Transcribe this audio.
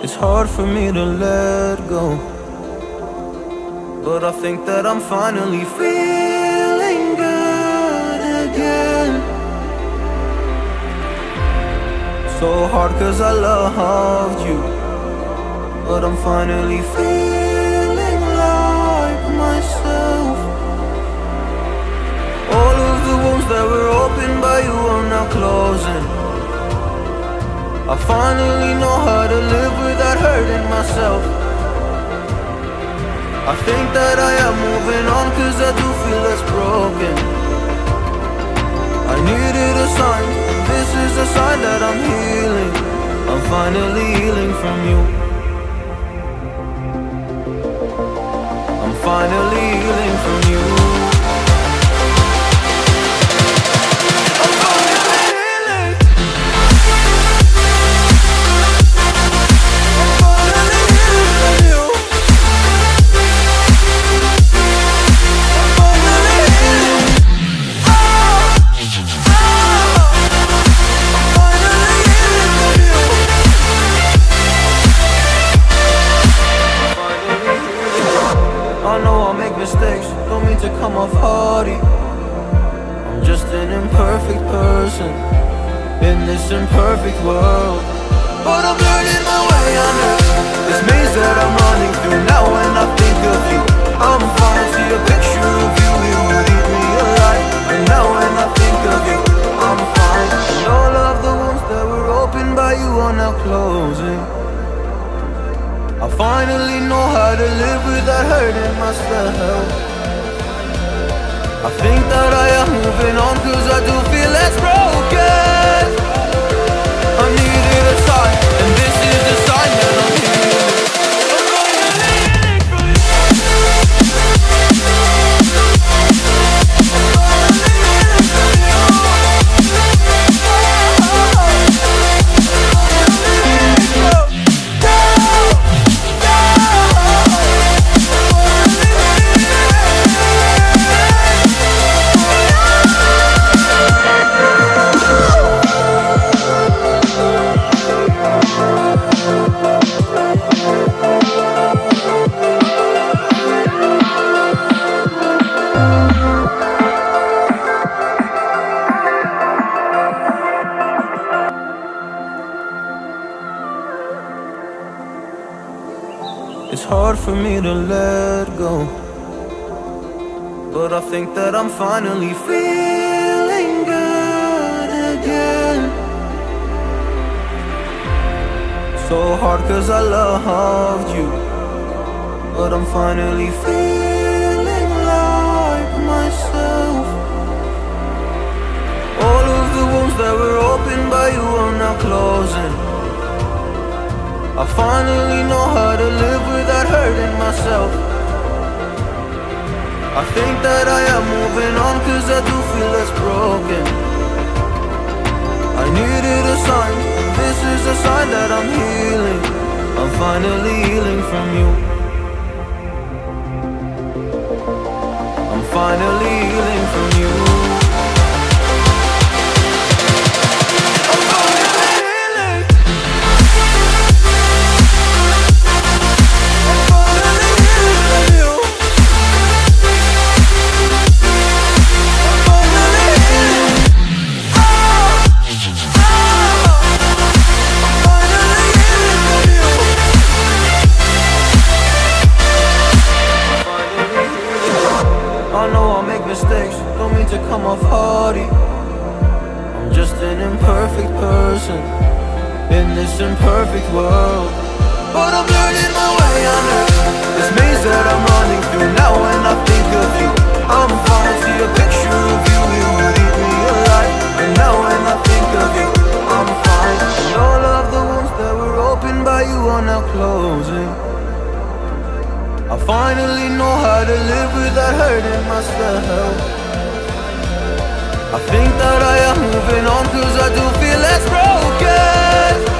It's hard for me to let go, but I think that I'm finally feeling good again. So hard cause I loved you, but I'm finally feeling like myself. All of the wounds that were opened by you are now closing. I finally know how to live without hurting myself. I think that I am moving on cause I do feel less broken. I needed a sign, this is a sign that I'm healing. I'm finally healing from you. I'm finally healing from you. Mistakes, don't mean to come off hardy. I'm just an imperfect person in this imperfect world, but I'm learning my way under this maze that I'm running through. Now when I think of you, I'm fine. See a picture of you, it would eat me alive. And now when I think of you, I'm fine. And all of the wounds that were opened by you are now closing. I finally know how to live without hurting myself. I think that I am moving on cause I do feel less broken. I needed a sign, and this is the sign that I'm healing. It's hard for me to let go, but I think that I'm finally feeling good again. So hard cause I loved you, but I'm finally feeling like myself. All of the wounds that were opened by you are now closing. I finally know how to live without hurting myself. I think that I am moving on cause I do feel less broken. I needed a sign, this is a sign that I'm healing. I'm finally healing from you. I'm finally healing from you. Mistakes, don't mean to come off hardy. I'm just an imperfect person in this imperfect world, but I'm learning my way under this maze that I'm running through. Now when I think of you, I'm fine. See a picture of you, it would eat me alive. And now when I think of you, I'm fine. And all of the wounds that were opened by you are now closing. I finally know how to live without hurting myself. I think that I am moving on cause I do feel less broken.